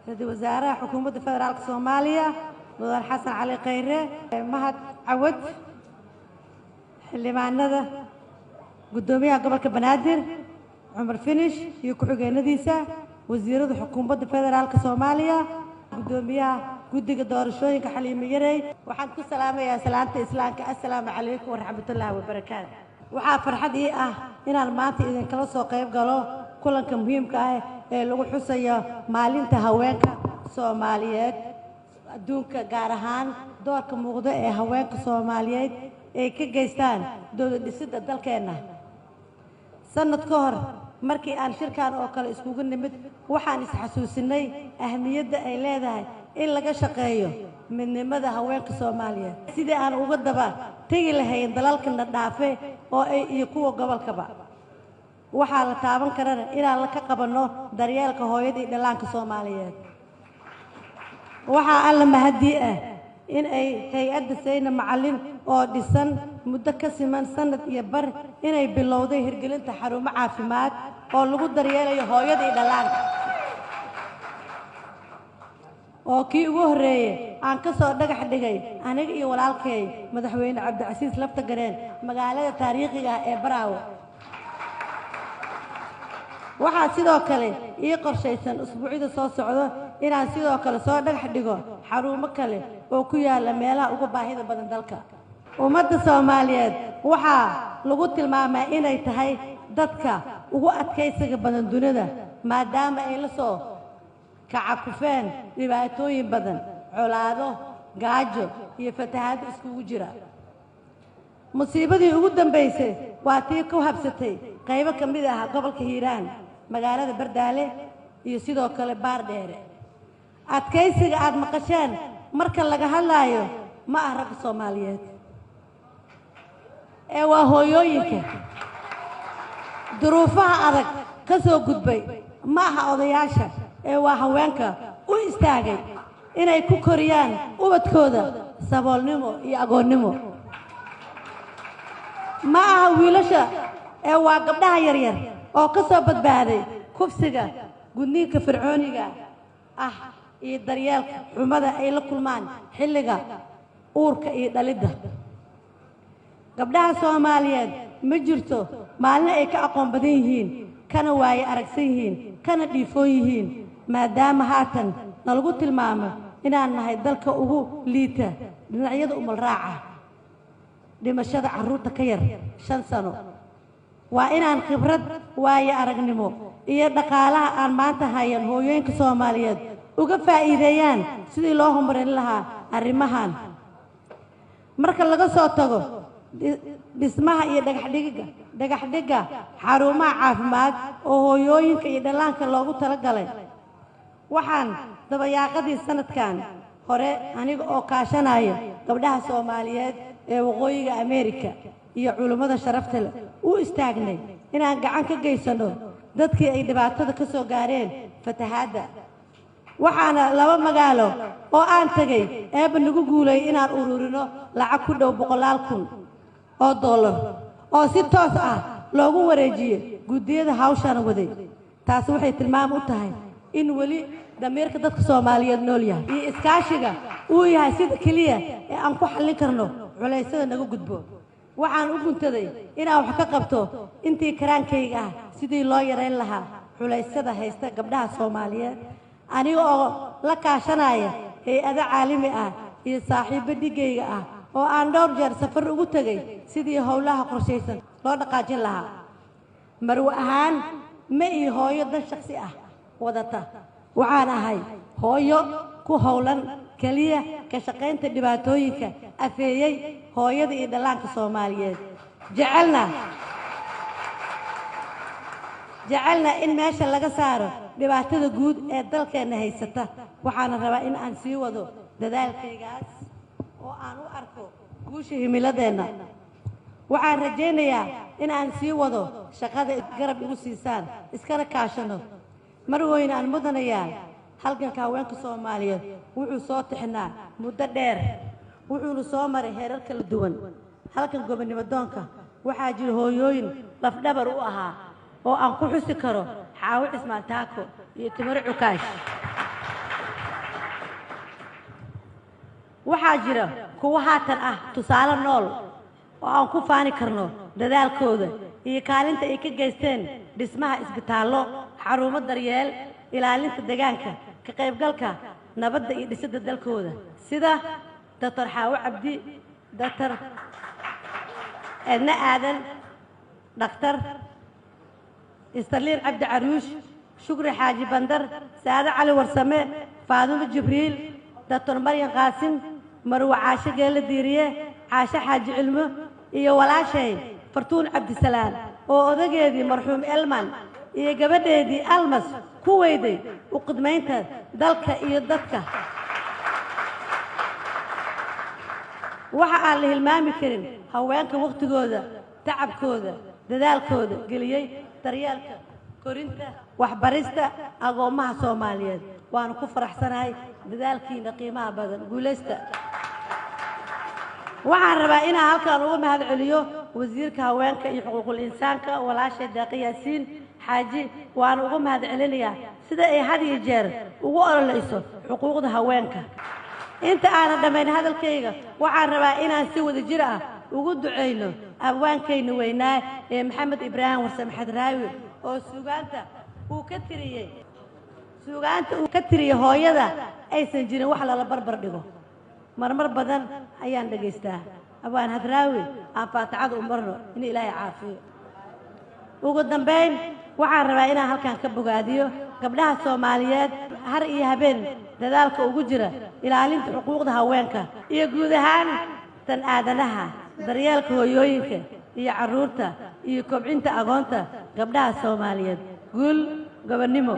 رئيس وزراء حكومة الفدرالية الصومالية مدن حسن علي قيره مهد عود اللي معنا ده قدوميها قبل كبنادر عمر فينش يكحو جنديسة وزير حكومة الفدرالية الصومالية قدوميها قدك دورشوين كحليم يري وحنكو سلامة يا سلامة إسلامك السلام عليكم ورحمة الله وبركاته وحا فرحدي إن المانتي إذا كلا سو قيب قالوا كلن كمهم كاي لو حسيا maalinta haweenka Soomaaliyeed adduunka gaar ahaan doorka muuqda ee haweenka Soomaaliyeed ay ka geystaan dawlad dhisidda dalkeena sanad ka hor markii aan shirkaan oo kale iskugu nimid waxaan is xasuusinay ahmiyadda ay leedahay in laga shaqeeyo midnimada haweenka Soomaaliyeed sidii aan uga daba tagi lahayn dalalkana dhaafe oo ay iyo kuwa gobolkaba waxaa la taaban karana inaan la ka qabano daryeelka hooyada iyo dhalaanka Soomaaliyeed waxaa alla mahadii in ay hay'adda sayna macallin oo dhisan muddo ka siman sanad iyo bar inay bilowday hirgelinta xarumo caafimaad oo lagu daryeelayo hooyada iyo dhalaanka oo kii ugu horeeyay aan ka soo dhagax dhigay aniga iyo walaalkay madaxweyne Cabdicasiis Lafta Gareen magaalada taariikhiga ah ee Baraawo waxaa sidoo kale ii qorshaysan usbuucida soo socdo inaan sidoo kale soo dhagax dhigo xarumo kale oo ku yaala meelaha ugu baahida badan dalka ummadda Soomaaliyeed waxaa lagu tilmaamaa inay tahay dadka ugu adkaysiga badan dunida maadaama ay la soo kacakufeen dhibaatooyin badan colaado gaajo iyo fatahaad iskugu jira musiibadii ugu dambeysay waa tii ku habsatay qaybo ka mid ah gobolka Hiiraan magaalada Bardaale iyo sidoo kale Baardheere adkaysiga aad maqasheen marka laga hadlaayo ma ah rag Soomaaliyeed ee waa hooyooyinka duruufaha adag ka soo gudbay ma aha odayaasha ee waa haweenka u istaagay inay ku koriyaan ubadkooda saboolnimo iyo agoonnimo ma aha wiilasha ee waa gabdhaha yaryar oo ka soo badbaaday kufsiga gudniinka fircooniga ah iyo daryeelka xumada ay la kulmaan xilliga uurka iyo dhalidda gabdhaha Soomaaliyeed ma jirto maalin ay ka aqoon badan yihiin kana waaye aragsan yihiin kana dhiifoon yihiin maadaama haatan nalagu tilmaamo inaan nahay dalka ugu liita dhinacyada umal raaca dhimashada carruurta ka yar 5 sano waa inaan khibrad waaye aragnimo iyo dhaqaalaha aan maanta hayan hooyooyinka Soomaaliyeed uga faa'iideeyaan sidii loo horumarin lahaa arrimahan marka laga soo tago dhismaha iyo dhagax dhiga xarumaha caafimaad oo hooyooyinka iyo dhalaanka loogu talagalay waxaan dabayaaqadii sanadkan hore aniga oo kaashanaya gabdhaha Soomaaliyeed ee waqooyiga Ameerika iyo culimada sharafta leh u istaagnay inaan gacan ka geysano dadkii ay dhibaatada ka soo gaareen fatahaada waxaana laba magaalo oo aan tagay eeba nagu guulay inaan ururino lacag ku dhow $100,000 oo si toos ah loogu wareejiyo gudiyada hawshan waday taas waxay tilmaam u tahay in wali damiirka dadka Soomaaliyeed nool yahay iyo iskaashiga uu yahay sida kaliya ee aan ku xallin karno culaysyada naga gudbo waxaan u guntaday inaan wax ka qabto intii karaankayga ah sidii loo yareyn lahaa culaysyada haysta gabdhaha Soomaaliyeed aniga oo la kaashanaya hay'ado caalami ah iyo saaxiibo dhigayga ah oo aan dhowr jeer safar ugu tagay sidii howlaha qorshaysan loo dhaqaajin lahaa marwo ahaan ma ii hooyo dan shakhsi ah wadata waxaan ahay hooyo ku howlan kaliya ka shaqaynta dhibaatooyinka afeeyay hooyada iyo dhalaanka Soomaaliyeed jecelna in meesha laga saaro dhibaatada guud ee dalkeena haysata waxaan rabaa in aan sii wado dadaalkaygaas oo aan u arko guusha himiladeena waxaan rajaynayaa in aan sii wado shaqada garab igu siisaan iskana kaashano marweyne aan mudanayaa halganka haweenka Soomaaliyeed wuxuu soo tixnaa muddo dheer wuxuuna soo maray heerar kala duwan halkan gobonimo doonka waxaa jira hooyooyin lafdhabar u ahaa oo aan ku xusi karo Xaawo Cismaan Taako iyo Timir Cukaash waxaa jira kuwa haatan ah tusaale nool oo aan ku faani karno dadaalkooda iyo kaalinta ay ka geysteen dhismaha isbitaallo xarumo daryeel ilaalinta deegaanka ka qaybgalka nabadda iyo dhisidda dalkooda sida Dr. Xaawo Cabdi Dr. Edna Aadan Dr. Istarliin Cabdi Caruush Shukri Xaaji Bandar Saada Cali Warsame Faadumo Jibriil Dr. Maryam Qaasim Marwa Caashe Geele Diiriye Caashe Xaaji Cilmo iyo walaashay Fartuun Cabdisalaan oo odageedii marxuum Elman iyo gabadheedii Almas ku weyday u qidmaynta dalka iyo dadka waxa aan la hilmaami karin haweenka waqtigooda tacabkooda dadaalkooda geliyay daryeelka korinta waxbarista agoomaha Soomaaliyeed waan ku faraxsanahay dadaalkiina qiimaha badan guuleysta waxaan rabaa inaan halkaan ugu mahad celiyo wasiirka haweenka iyo xuquuqul insaanka walaashay Deeqa Yaasiin Xaaji waan ugu mahad celinayaa sida ay had iyo jeer ugu ololeyso xuquuqda haweenka inta aan dhamayn hadalkayga waxaan rabaa inaan si wada jir ah ugu duceyno abwaankayna weynaa ee Maxamed Ibraahim Warsame Xadraawi oo suugaanta uu ka tiriyay hooyada aysan jirin wax la barbar dhigo marmar badan ayaan dhageystaa abaan Hadraawi aan faatixada u marno in Ilaahay caafiyo ugu dambeyn waxaan rabaa inaan halkaan ka bogaadiyo gabdhaha Soomaaliyeed har iyo habeen dadaalka ugu jira ilaalinta xuquuqda haweenka iyo guud ahaan tan aadanaha daryeelka hooyooyinka iyo carruurta iyo kobcinta agoonta gabdhaha Soomaaliyeed guul gobonimo